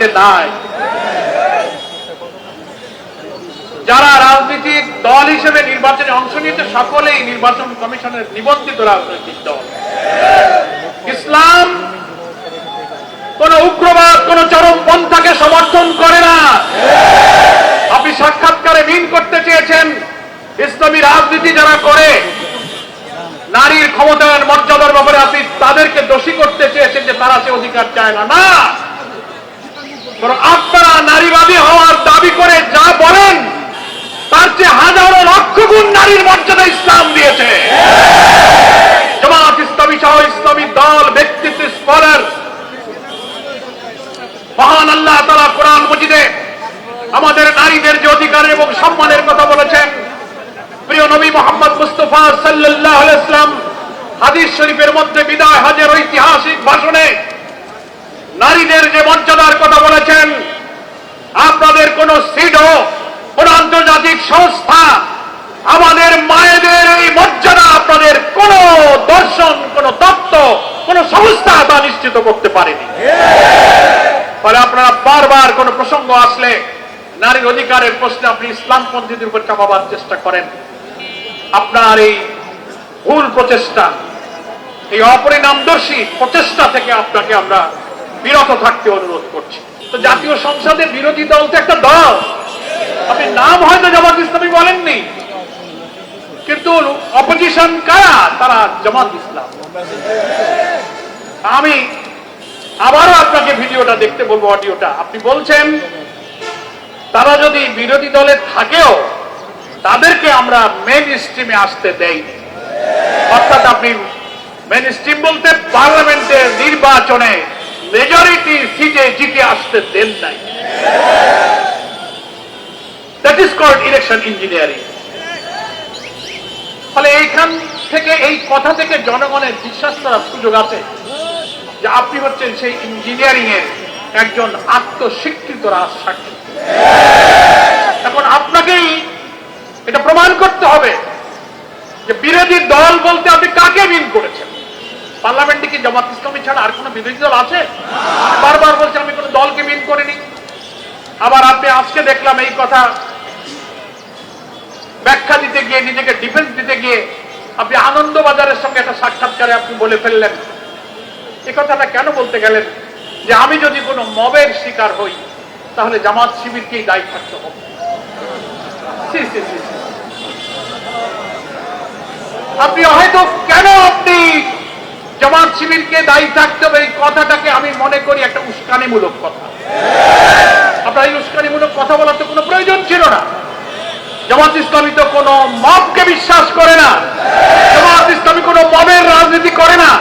কাছে নাই। যারা রাজনৈতিক দল হিসেবে নির্বাচনে অংশ নিয়েছে সকলেই নির্বাচন কমিশনের নিবন্ধিত রাজনৈতিক দল। ইসলাম কোন উগ্রবাদ, কোন চরমপন্থাকে সমর্থন করে না। আপনি সাক্ষাৎকারে মিন করতে চেয়েছেন ইসলামী রাজনীতি যারা করে, নারীর ক্ষমতায়ন মর্যাদার ব্যাপারে আপনি তাদেরকে দোষী করতে চেয়েছেন যে তারা সে অধিকার চায় না। না, আপনারা নারীবাদী হওয়ার দাবি করে যা বলেন তার চেয়ে হাজারো লক্ষ গুণ নারীর মর্যাদা ইসলাম দিয়েছে। জামাত ইসলামী সহ ইসলামী দল, ব্যক্তিত্ব, স্কলার, মহান আল্লাহ তাআলা কোরআন মজিদে আমাদের নারীদের যে অধিকার এবং সম্মানের কথা বলেছেন, প্রিয় নবী মুহাম্মদ মুস্তাফা সাল্লাল্লাহু আলাইহি ওয়াসাল্লাম হাদিস শরীফের মধ্যে বিদায় হজের ঐতিহাসিক ভাষণে নারীদের যে মর্যাদার কথা বলেছেন, আপনাদের কোন সিডো, কোন আন্তর্জাতিক সংস্থা আমাদের মায়েদের এই মর্যাদা আপনাদের কোন দর্শন, কোন তত্ত্ব, কোন সংস্থা তা নিশ্চিত করতে পারেনি। ফলে আপনারা বারবার কোন প্রসঙ্গ আসলে নারীর অধিকারের প্রশ্নে আপনি ইসলামপন্থীদের উপর চাপাবার চেষ্টা করেন। আপনার এই ভুল প্রচেষ্টা, এই অপরিণামদর্শী প্রচেষ্টা থেকে আপনাকে আমরা বিরত থাকতে অনুরোধ করছি। তো জাতীয় সংসদে বিরোধী দল তো একটা দল, আপনি নাম হয়তো জামাত ইসলামী বলেননি, কিন্তু অপোজিশন কারা? তারা জামাত ইসলাম। আমি আবারও আপনাকে ভিডিওটা দেখতে বলবো, অডিওটা। আপনি বলছেন তারা যদি বিরোধী দলে থাকেও তাদেরকে আমরা মেইন স্ট্রিমে আসতে দেই। অর্থাৎ আপনি মেইন স্ট্রিম বলতে পার্লামেন্টের নির্বাচনে মেজরিটি সিটে জিতে আসতে দেন নাই। That is called election engineering. ফলে এইখান থেকে, এই কথা থেকে জনগণের বিশ্বাস করার সুযোগ আছে যে আপনি হচ্ছেন সেই ইঞ্জিনিয়ারিং এর একজন আত্মস্বীকৃত রাজসাক্ষী। এখন আপনাকেই এটা প্রমাণ করতে হবে যে বিরোধী দল বলতে আপনি কাকে মিন করেছেন। পার্লামেন্টে কি জামাত ইসলামী ছাড়া আর কোন বিরোধী দল আছে? বারবার বলছেন আমি কোন দলকে মিন করিনি। আবার আপনি আজকে দেখলাম এই কথা ব্যাখ্যা দিতে গিয়ে, নিজেকে ডিফেন্স দিতে গিয়ে আপনি আনন্দবাজারের সঙ্গে একটা সাক্ষাৎকারে আপনি বলে ফেললেন। এই কথাটা কেন বলতে গেলেন যে আমি যদি কোনো মবের শিকার হই তাহলে জামাত শিবিরকেই দায়ী থাকতে হবে? আপনি হয়তো কেন আপনি জামাত শিবিরকে দায়ী থাকতে হবে এই কথাটাকে আমি মনে করি একটা উস্কানিমূলক কথা। আপনার এই উস্কানিমূলক কথা বলার তো কোনো প্রয়োজন ছিল না। জামাত ইসলামী তো কোন মবকে বিশ্বাস করে না। জামাত ইসলামী কোন মবের রাজনীতি করে না।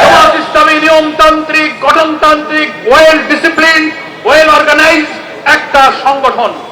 জামাত ইসলামী নিয়মতান্ত্রিক, গঠনতান্ত্রিক, ওয়েল ডিসিপ্লিন, ওয়েল অর্গানাইজড একটা সংগঠন।